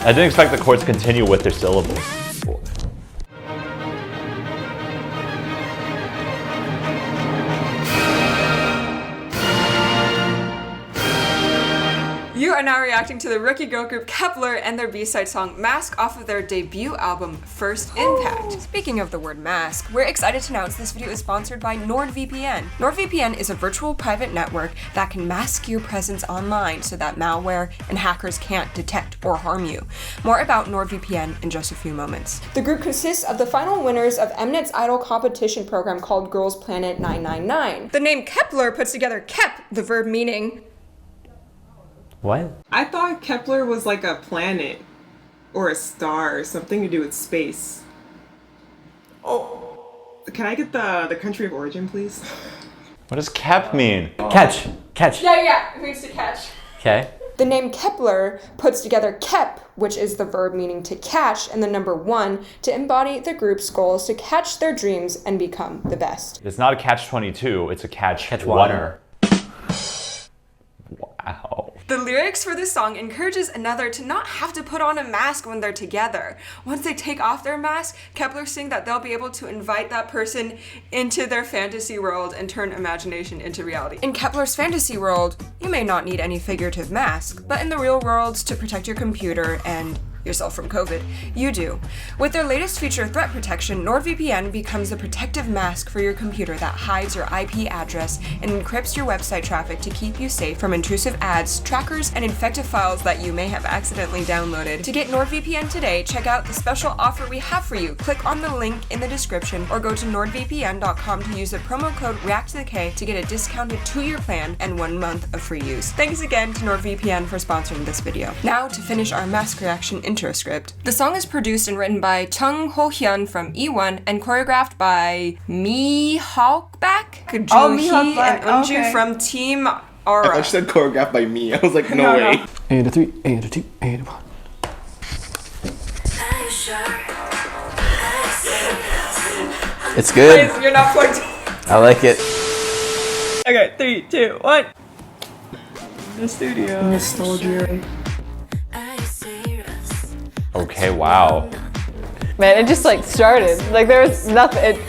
I didn't expect the chords to continue with their syllables. You are now reacting to the rookie girl group Kep1er and their B-side song Mask off of their debut album, First Impact. Speaking of the word mask, we're excited to announce this video is sponsored by NordVPN. NordVPN is a virtual private network that can mask your presence online so that malware and hackers can't detect or harm you. More about NordVPN in just a few moments. The group consists of the final winners of Mnet's idol competition program called Girls Planet 999. The name Kep1er puts together Kep, the verb meaning What? I thought Kep1er was like a planet or a star or something to do with space. Oh, can I get the country of origin, please? What does Kep mean? Catch. Yeah, it means to catch. Okay. The name Kep1er puts together Kep, which is the verb meaning to catch, and the number 1 to embody the group's goals to catch their dreams and become the best. It's not a catch-22, it's a catch-1er. Wow. The lyrics for this song encourages another to not have to put on a mask when they're together. Once they take off their mask, Kep1er sing that they'll be able to invite that person into their fantasy world and turn imagination into reality. In Kep1er's fantasy world, you may not need any figurative mask, but in the real world, to protect your computer and yourself from COVID, you do. With their latest feature, Threat Protection, NordVPN becomes the protective mask for your computer that hides your IP address and encrypts your website traffic to keep you safe from intrusive ads, trackers, and infected files that you may have accidentally downloaded. To get NordVPN today, check out the special offer we have for you. Click on the link in the description or go to nordvpn.com to use the promo code ReacttotheK to get a discounted 2-year plan and 1 month of free use. Thanks again to NordVPN for sponsoring this video. Now to finish our mask reaction intro script. The song is produced and written by Chung Ho-hyun from E1 and choreographed by Mi Hawkback, Joo-hee, and Eunju from Team Aura. I thought you said choreographed by me. I was like, no way. 8 to 3, 8 to 2, 8 to 1. It's good. Guys, you're not plugged. I like it. Okay, 3, 2, 1. The studio. Nostalgia. Okay, wow. Man, it just like started. Like there was nothing.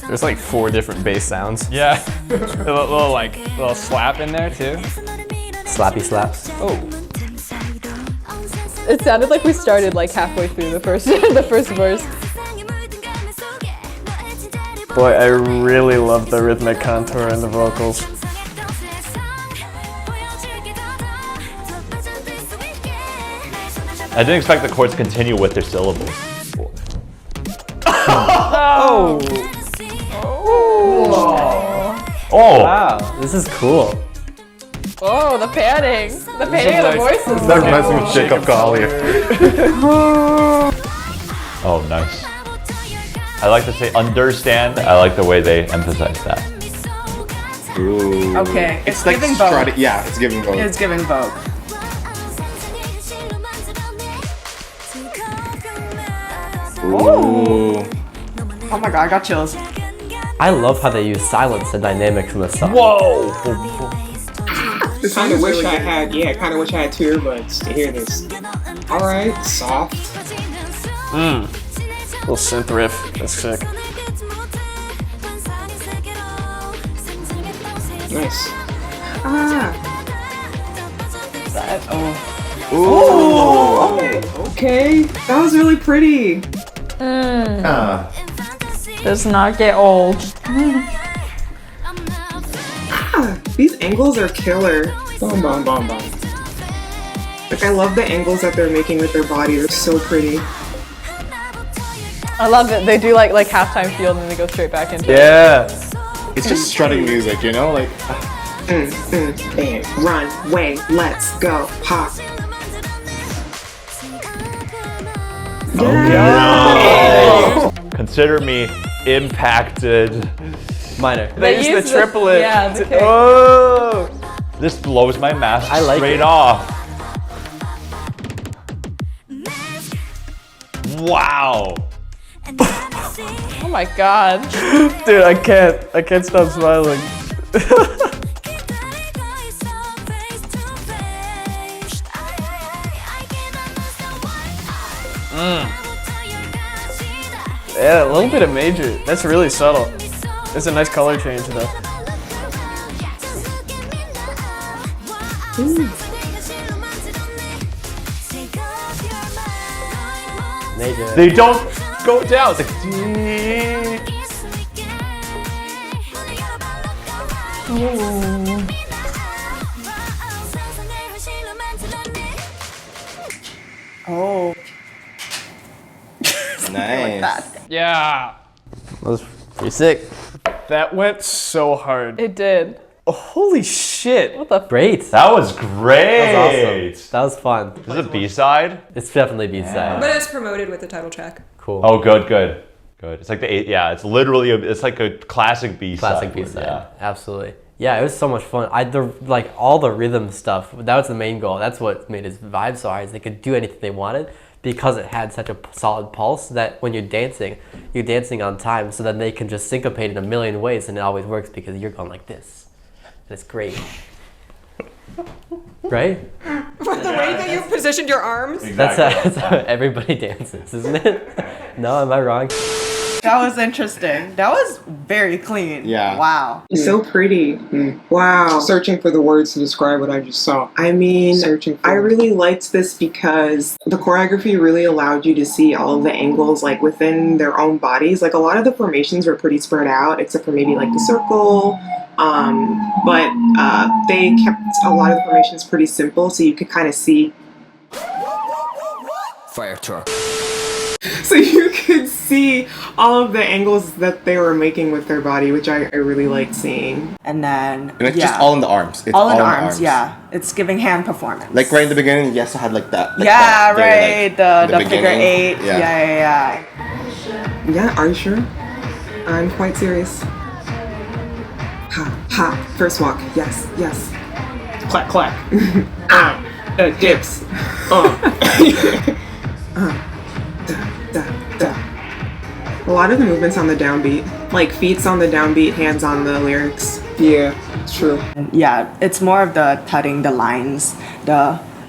There's like 4 different bass sounds. Yeah, a little slap in there too. Slappy slaps. Oh, It sounded like we started like halfway through the first the first verse. Boy, I really love the rhythmic contour and the vocals. I didn't expect the chords to continue with their syllables. Oh! Oh! Wow, this is cool. Oh, the panning. The panning of the voices. That reminds me of Jacob Collier. Oh, nice. I like to say understand. I like the way they emphasize that. Ooh. Okay, It's like giving both. yeah, it's giving both. It's giving both. Ooh. Oh my god, I got chills. I love how they use silence and dynamics in this song. Whoa! This kind of wish I had, kind of wish I had 2 earbuds to hear this. Alright, soft. Little synth riff. That's sick. Nice. Ah. Ooh. Okay. That was really pretty. Does not get old. These angles are killer. Boom, boom, boom, boom. Like, I love the angles that they're making with their body. They're so pretty. I love it. They do like halftime field and then they go straight back into it. Yeah. It's just strutting music, you know? Like, Bang, run, way, let's go, pop. Consider me impacted. Minor. They use use the triplet. Yeah, the kick. Oh! This blows my mask I like straight it. off. Wow. Oh my god. Dude, I can't stop smiling. Yeah, a little bit of major. That's really subtle. It's a nice color change though. Major. They don't go down. It's like. Oh. Nice. Yeah. That was pretty sick. That went so hard. It did. Oh, holy shit. What the Great. That was great. That was awesome. That was fun. Is it B-side? It's definitely B-side. But it's promoted with the title track. Cool. Oh, good. It's like the yeah. It's literally it's like a classic B-side. Classic B-side. Yeah. Absolutely. Yeah, it was so much fun. Like all the rhythm stuff. That was the main goal. That's what made his vibe so high. Is they could do anything they wanted because it had such a solid pulse that when you're dancing on time. So then they can just syncopate in a million ways, and it always works because you're going like this, and it's great. Right? With the way that you positioned your arms. That's how everybody dances, isn't it? No, am I wrong? That was interesting. That was very clean. Yeah. Wow. So pretty. Wow. Searching for the words to describe what I just saw. I mean, I really liked this because the choreography really allowed you to see all of the angles like within their own bodies. Like a lot of the formations were pretty spread out, except for maybe like the circle. But they kept a lot of the formations pretty simple, so you could kind of see. Fire truck. So you could see all of the angles that they were making with their body, which I really liked seeing. And then And it's just all in the arms. It's all in the arms. Yeah. It's giving hand performance. Like right in the beginning, yes, I had like that. Like yeah, that, very, right. like, The figure eight. Yeah. Yeah, are you sure? I'm quite serious. Ha, first walk. Yes. Clack, clack. Dips. Da. A lot of the movements on the downbeat. Like feet's on the downbeat, hands on the lyrics. Yeah, it's true. Yeah, it's more of the cutting the lines,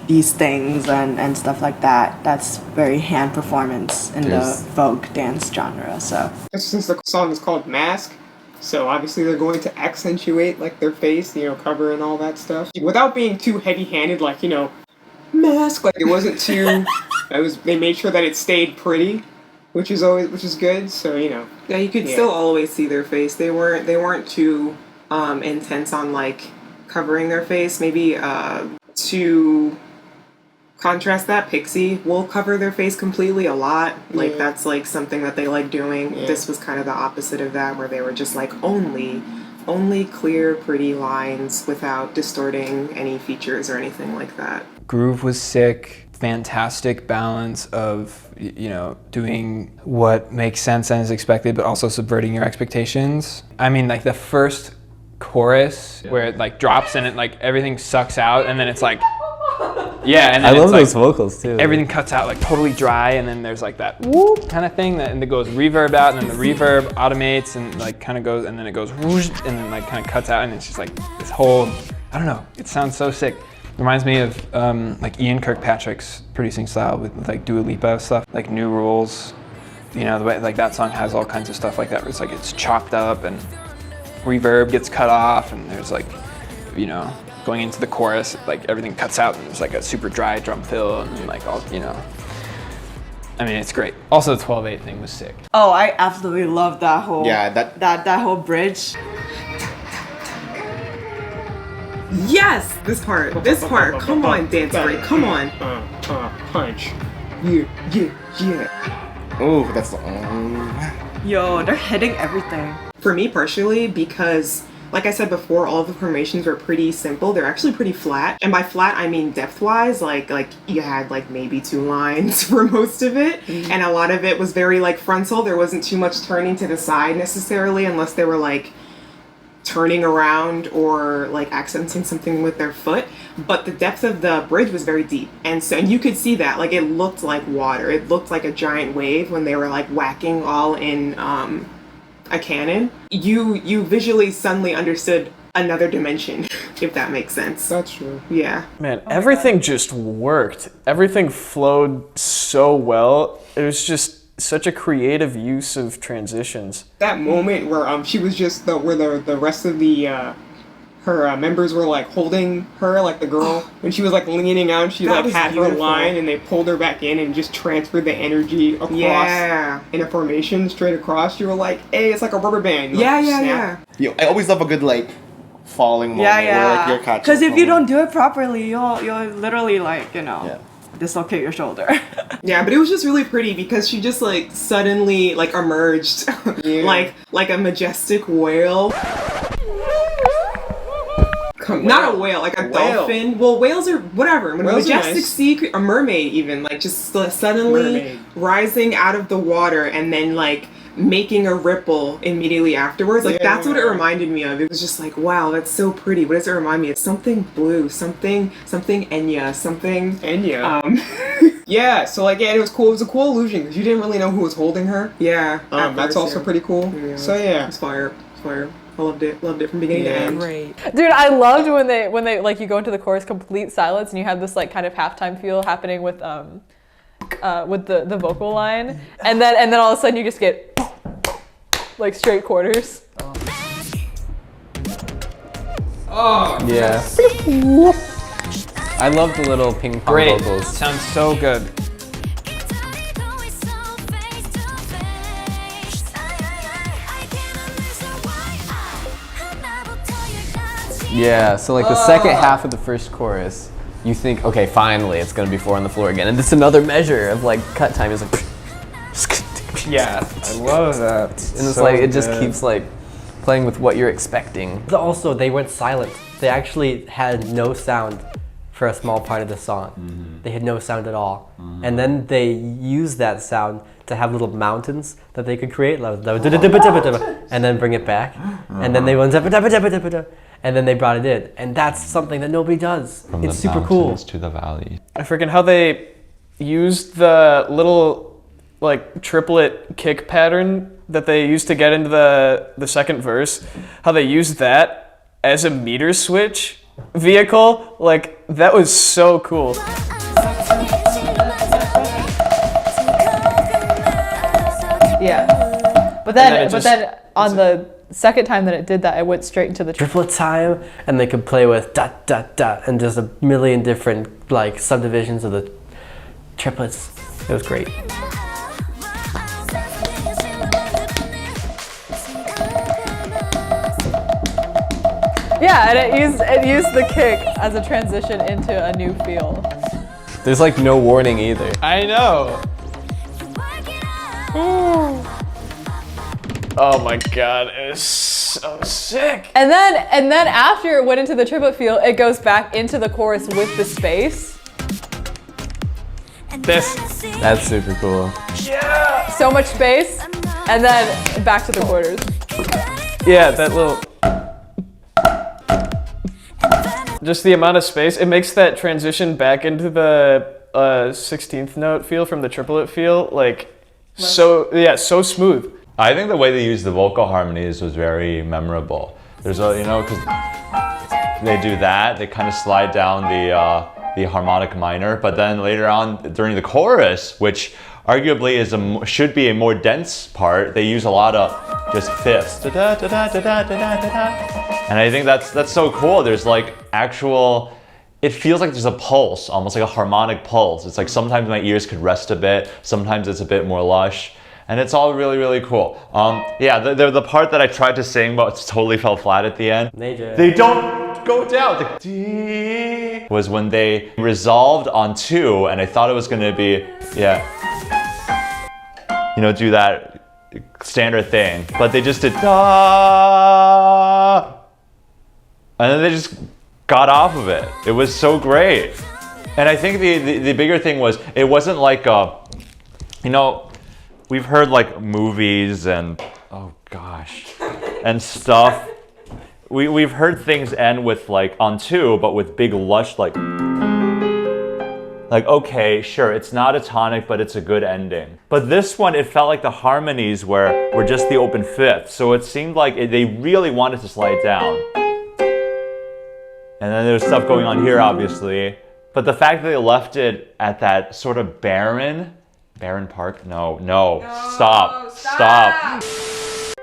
these things and stuff like that. That's very hand performance in the folk dance genre. So Since the song is called Mask, so obviously they're going to accentuate like their face, cover and all that stuff. Without being too heavy-handed, like, mask. Like it wasn't too they made sure that it stayed pretty, which is good. So, yeah, you could still always see their face. They weren't too intense on like covering their face. Maybe to contrast that, Pixie will cover their face completely a lot. Like that's like something that they like doing. Yeah. This was kind of the opposite of that, where they were just like only clear, pretty lines without distorting any features or anything like that. Groove was sick. Fantastic balance of, doing what makes sense and is expected, but also subverting your expectations. I mean, like the first chorus where it like drops and it like everything sucks out, and then it's like, yeah, and then I love it's, those vocals too. Everything cuts out like totally dry, and then there's like that whoop kind of thing, and it goes reverb out, and then the reverb automates and like kind of goes, and then it goes whoosh, and then like kind of cuts out, and it's just like this whole, I don't know, it sounds so sick. Reminds me of like Ian Kirkpatrick's producing style with like Dua Lipa stuff, like New Rules. The way like that song has all kinds of stuff like that, where it's like it's chopped up and reverb gets cut off, and there's like, going into the chorus, like everything cuts out, and there's like a super dry drum fill, and like all, I mean, it's great. Also, the 12/8 thing was sick. Oh, I absolutely love that whole that whole bridge. Yes! This part. Come on, dance break. Come on. Punch. Yeah. Oh, that's the. Yo, they're hitting everything. For me, partially, because, like I said before, all of the formations were pretty simple. They're actually pretty flat. And by flat, I mean depth-wise. Like you had, like, maybe 2 lines for most of it. Mm-hmm. And a lot of it was very, like, frontal. There wasn't too much turning to the side, necessarily, unless they were, like, turning around or like accenting something with their foot. But the depth of the bridge was very deep, and you could see that, like, it looked like water. It looked like a giant wave when they were like whacking all in a cannon. You visually suddenly understood another dimension, if that makes sense. That's true. Yeah. Man, everything just worked. Everything flowed so well. It was just such a creative use of transitions. That moment where she was just where the rest of the her members were like holding her, like the girl, when she was like leaning out, and she like had her line, and they pulled her back in and just transferred the energy across in a formation straight across. You were like, hey, it's like a rubber band. Yeah. I always love a good like falling moment where like you're catching. Because if you don't do it properly, you'll literally like dislocate your shoulder. Yeah, but it was just really pretty because she just like suddenly like emerged like a majestic whale. Not a whale, like a dolphin. Well, whales are whatever. When a majestic sea creature, a mermaid even, like just suddenly rising out of the water and then like making a ripple immediately afterwards. Like that's what it reminded me of. It was just like, wow, that's so pretty. What does it remind me of? Something blue, something Enya, something Enya. Yeah, so like it was cool. It was a cool illusion because you didn't really know who was holding her. Yeah, that's also pretty cool. Yeah. So yeah, it's fire. I loved it from beginning to end. Great. Dude, I loved when they like you go into the chorus, complete silence, and you have this like kind of halftime feel happening with the vocal line, and then all of a sudden you just get like straight quarters. Oh yeah. I love the little ping pong vocals. Sounds so good. Yeah, so like the second half of the first chorus, you think, okay, finally it's gonna be 4 on the floor again, and it's another measure of like cut time. It's like, yeah, I love that. And it's so like it just keeps like playing with what you're expecting. Also, they went silent. They actually had no sound for a small part of the song. They had no sound at all, and then they used that sound to have little mountains that they could create, and then bring it back, and then they went and then they brought it in, and that's something that nobody does. From it's the super cool. to the valley. I freaking how they used the little like triplet kick pattern that they used to get into the second verse, how they used that as a meter switch vehicle. Like that was so cool. Yeah, but then on the second time that it did that, it went straight into the triplet time, and they could play with dot dot dot and just a million different like subdivisions of the triplets. It was great. Yeah, and it used the kick as a transition into a new feel. There's like no warning either. I know. Ooh. Oh my god, it was so sick. And then after it went into the triplet feel, it goes back into the chorus with the space. That's super cool. Yeah. So much space, and then back to the quarters. Yeah, that little. Just the amount of space, it makes that transition back into the 16th note feel from the triplet feel like so smooth. I think the way they used the vocal harmonies was very memorable. There's a, because they do that, they kind of slide down the harmonic minor, but then later on during the chorus, which arguably should be a more dense part, they use a lot of just fifths. And I think that's so cool. There's like actual, it feels like there's a pulse, almost like a harmonic pulse. It's like sometimes my ears could rest a bit, sometimes it's a bit more lush. And it's all really, really cool. Yeah, the part that I tried to sing but totally fell flat at the end. They don't go down. The D was when they resolved on 2, and I thought it was gonna be, do that standard thing. But they just did da, and then they just got off of it. It was so great. And I think the bigger thing was, it wasn't like we've heard like movies and and stuff. We've heard things end with like on 2, but with big lush like okay, sure, it's not a tonic, but it's a good ending. But this one, it felt like the harmonies were just the open fifth, so it seemed like they really wanted to slide down. And then there's stuff going on here, obviously. But the fact that they left it at that sort of barren park? No, stop.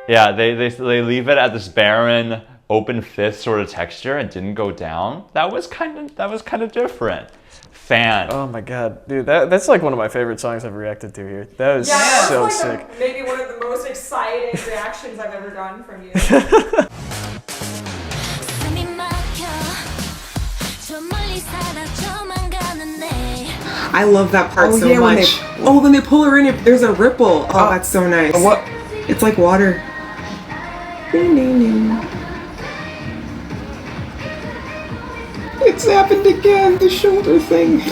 Yeah, they leave it at this barren, open fifth sort of texture and didn't go down. That was kind of different. Fan. Oh my god, dude, that's like one of my favorite songs I've reacted to here. That was so sick. Maybe one of the most exciting reactions I've ever gotten from you. I love that part so much. When they pull her in, there's a ripple. Oh, that's so nice. What? It's like water. It's happened again, the shoulder thing.